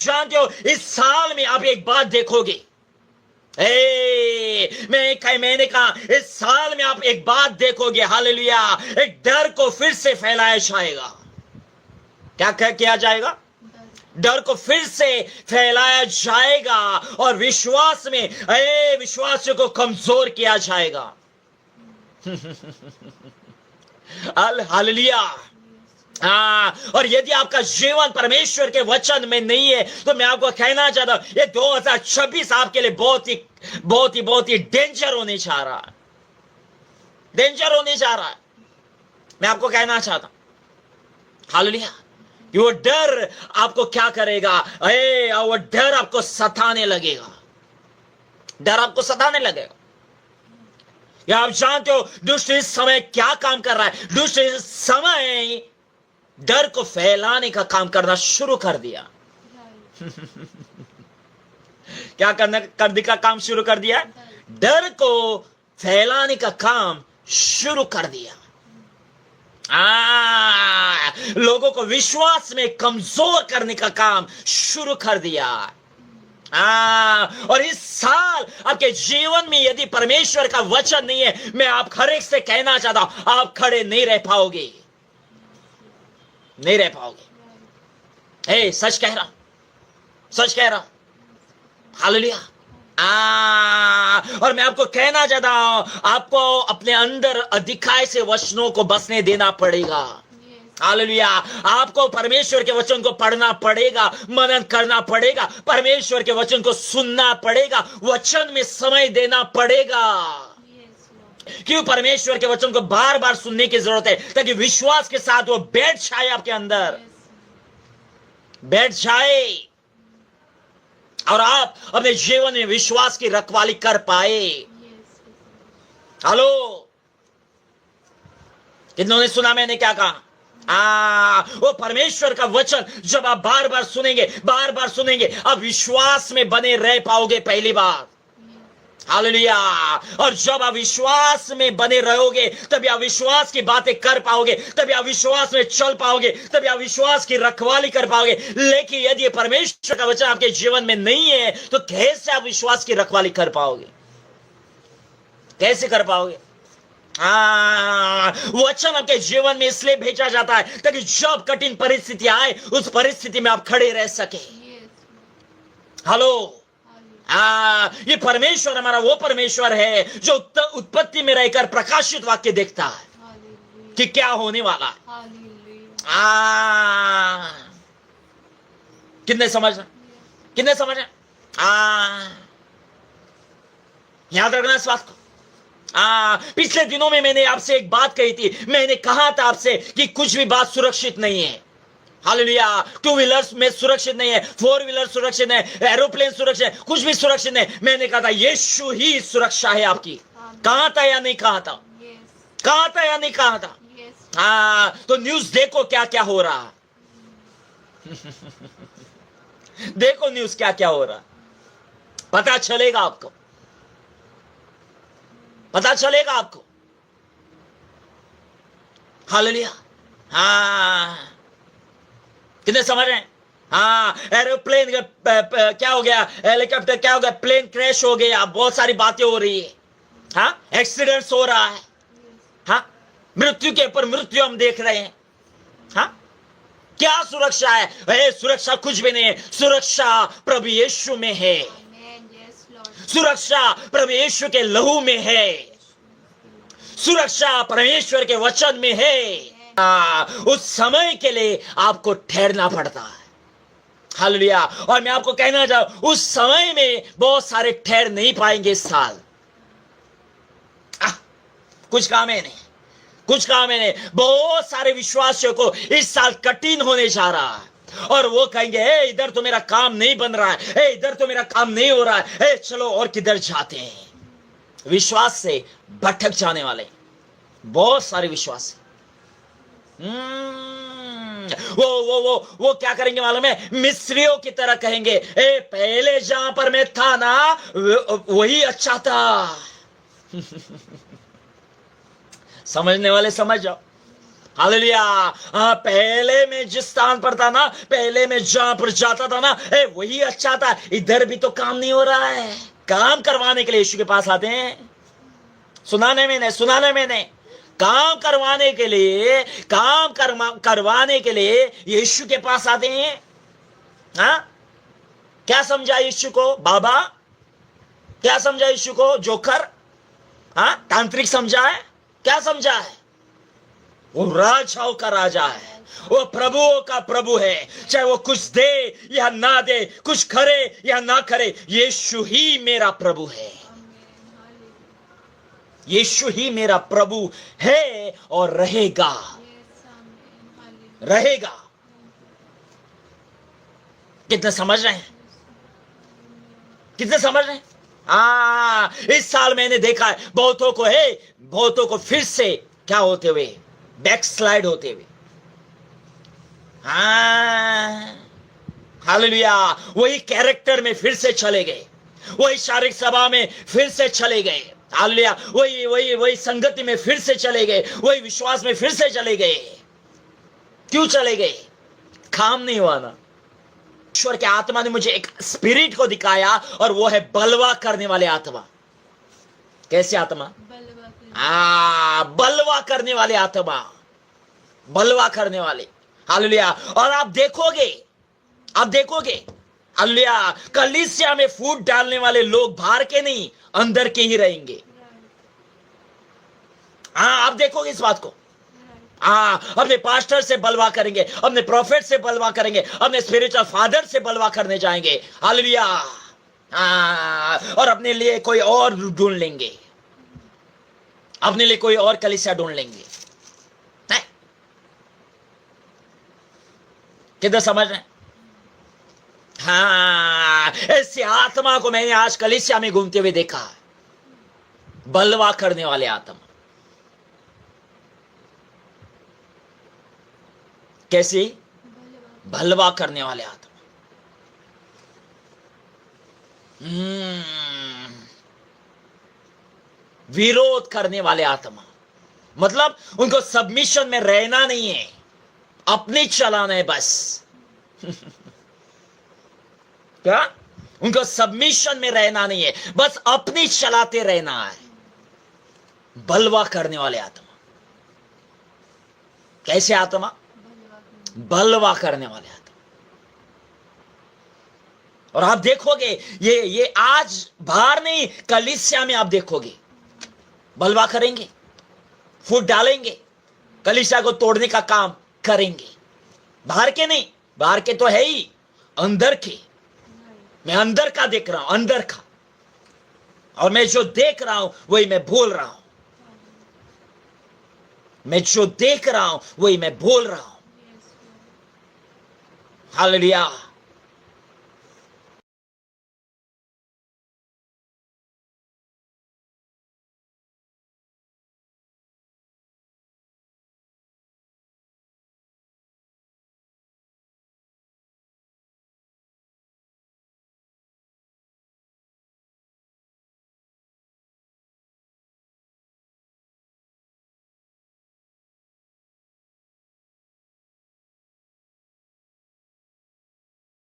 जानते हो इस साल में आप एक बात देखोगे, मैंने कहा इस साल में आप एक बात देखोगे, हालेलुया, एक डर को फिर से फैलाया जाएगा। क्या किया जाएगा? डर को फिर से फैलाया जाएगा और विश्वास में विश्वासियों को कमजोर किया जाएगा। हालेलुया। और यदि आपका जीवन परमेश्वर के वचन में नहीं है तो मैं आपको कहना चाहता हूं ये 2026 आपके लिए बहुत ही डेंजर होने जा रहा है, डेंजर होने जा रहा है। मैं आपको कहना चाहता हूं हालेलुया, वो डर आपको क्या करेगा? वो डर आपको सताने लगेगा, डर आपको सताने लगेगा। या आप जानते हो दुष्ट इस समय क्या काम कर रहा है? दुष्ट इस समय डर को फैलाने का काम करना शुरू कर दिया। क्या करने का काम शुरू कर दिया? डर को फैलाने का काम शुरू कर दिया। लोगों को विश्वास में कमजोर करने का काम शुरू कर दिया। और इस साल आपके जीवन में यदि परमेश्वर का वचन नहीं है, मैं आप हर एक से कहना चाहता हूं आप खड़े नहीं रह पाओगे, नहीं रह पाओगे। सच कह रहा हूं, सच कह रहा हूं, हालेलुया। और मैं आपको कहना चाहता हूं आपको अपने अंदर अधिकाय से वचनों को बसने देना पड़ेगा। हालेलुया। आपको परमेश्वर के वचन को पढ़ना पड़ेगा, मनन करना पड़ेगा, परमेश्वर के वचन को सुनना पड़ेगा, वचन में समय देना पड़ेगा। क्यों? परमेश्वर के वचन को बार बार सुनने की जरूरत है ताकि विश्वास के साथ वो बैठ जाए, आपके अंदर बैठ जाए और आप अपने जीवन में विश्वास की रखवाली कर पाए। हेलो, कितनों ने सुना मैंने क्या कहा? वो परमेश्वर का वचन जब आप बार बार सुनेंगे आप विश्वास में बने रह पाओगे, पहली बात। हालेलुया। और जब आप विश्वास में बने रहोगे तभी आप विश्वास की बातें कर पाओगे, तभी आप विश्वास में चल पाओगे, तभी आप विश्वास की रखवाली कर पाओगे। लेकिन यदि परमेश्वर का वचन आपके जीवन में नहीं है तो कैसे आप विश्वास की रखवाली कर पाओगे? कैसे कर पाओगे? वचन आपके जीवन में इसलिए भेजा जाता है ताकि जब कठिन परिस्थिति आए उस परिस्थिति में आप खड़े रह सके। हेलो, ये परमेश्वर हमारा वो परमेश्वर है जो उत्पत्ति में रहकर प्रकाशित वाक्य देखता है कि क्या होने वाला है। कितने समझ याद रखना इस बात को। पिछले दिनों में मैंने आपसे एक बात कही थी, मैंने कहा था आपसे कि कुछ भी बात सुरक्षित नहीं है। हालेलुया। 2 व्हीलर्स में सुरक्षित नहीं है, 4 व्हीलर सुरक्षित नहीं है, एरोप्लेन सुरक्षित है, कुछ भी सुरक्षित नहीं। मैंने कहा था यीशु ही सुरक्षा है आपकी। कहा था या नहीं कहा था? कहा था या नहीं कहा था? तो न्यूज़ देखो क्या क्या हो रहा। देखो न्यूज़ क्या क्या हो रहा, पता चलेगा आपको, पता चलेगा आपको। हालेलुया। कितने समझ रहे हैं? एरोप्लेन क्या हो गया, हेलीकॉप्टर क्या हो गया, प्लेन क्रैश हो गया, बहुत सारी बातें हो रही है। एक्सीडेंट्स हो रहा है। मृत्यु के ऊपर मृत्यु हम देख रहे हैं। क्या सुरक्षा है? सुरक्षा कुछ भी नहीं है। सुरक्षा प्रभु यीशु में है, सुरक्षा प्रभु यीशु के लहू में है, सुरक्षा परमेश्वर के वचन में है। उस समय के लिए आपको ठहरना पड़ता है। हालेलुया। और मैं आपको कहना चाहूं उस समय में बहुत सारे ठहर नहीं पाएंगे इस साल। कुछ काम है नहीं, कुछ काम है नहीं। बहुत सारे विश्वासियों को इस साल कठिन होने जा रहा है और वो कहेंगे इधर तो मेरा काम नहीं बन रहा है, इधर तो मेरा काम नहीं हो रहा है, चलो और किधर जाते हैं। विश्वास से भटक जाने वाले बहुत सारे विश्वासी वो क्या करेंगे मालूम है? मिस्रियों की तरह कहेंगे पहले जहां पर मैं था ना वही अच्छा था। समझने वाले समझ जाओ। हालेलुया। हाँ, पहले मैं जिस स्थान पर था ना, पहले मैं जहां पर जाता था ना, वही अच्छा था। इधर भी तो काम नहीं हो रहा है। काम करवाने के लिए यीशु के पास आते हैं। सुनाने मैंने काम करवाने के लिए, करवाने के लिए यीशु के पास आते हैं। हाँ, क्या समझा यीशु को बाबा? क्या समझा यीशु को जोकर? हाँ, तांत्रिक समझा है? क्या समझा है? वो राजाओं का राजा है, वो प्रभुओं का प्रभु है। चाहे वो कुछ दे या ना दे, कुछ करे या ना करे, यीशु ही मेरा प्रभु है। यीशु ही मेरा प्रभु है और रहेगा। रहेगा। कितने समझ रहे हैं? कितने समझ रहे हैं? इस साल मैंने देखा है बहुतों को फिर से क्या होते हुए, बैकस्लाइड होते हुए। हालेलुया। वही कैरेक्टर में फिर से चले गए, वही शारीरिक सभा में फिर से चले गए। हालेलुया। वही संगति में फिर से चले गए, वही विश्वास में फिर से चले गए। क्यों चले गए? काम नहीं हुआ ना। ईश्वर के आत्मा ने मुझे एक स्पिरिट को दिखाया, और वो है बलवा करने वाले आत्मा। कैसे आत्मा? बलवा करने वाले आत्मा, बलवा करने वाले। हालेलुया। और आप देखोगे हालेलुया, कलीसिया में फूट डालने वाले लोग बाहर के नहीं, अंदर के ही रहेंगे। आप देखोगे इस बात को। अपने पास्टर से बलवा करेंगे, अपने प्रॉफिट से बलवा करेंगे, अपने स्पिरिचुअल फादर से बलवा करने जाएंगे। हालेलुया। और अपने लिए कोई और ढूंढ लेंगे, अपने लिए कोई और कलीसिया ढूंढ लेंगे। किधर समझ रहे हैं? ऐसी आत्मा को मैंने आज कलीसिया में घूमते हुए देखा है। बलवा करने वाले आत्मा। कैसी? बलवा करने वाले आत्मा। विरोध करने वाले आत्मा। मतलब उनको सबमिशन में रहना नहीं है, अपनी चलाना है बस। क्या? उनको सबमिशन में रहना नहीं है, बस अपनी चलाते रहना है। बलवा करने वाले आत्मा। कैसे आत्मा? बलवा करने वाले आत्मा। और आप देखोगे ये आज बाहर नहीं, कलीसिया में आप देखोगे बलवा करेंगे, फूट डालेंगे, कलीसिया को तोड़ने का काम करेंगे। बाहर के नहीं, बाहर के तो है ही, अंदर के। मैं अंदर का देख रहा हूं, अंदर का। और मैं जो देख रहा हूं वही मैं बोल रहा हूं। मैं जो देख रहा हूं वही मैं बोल रहा हूं। हालेलुया।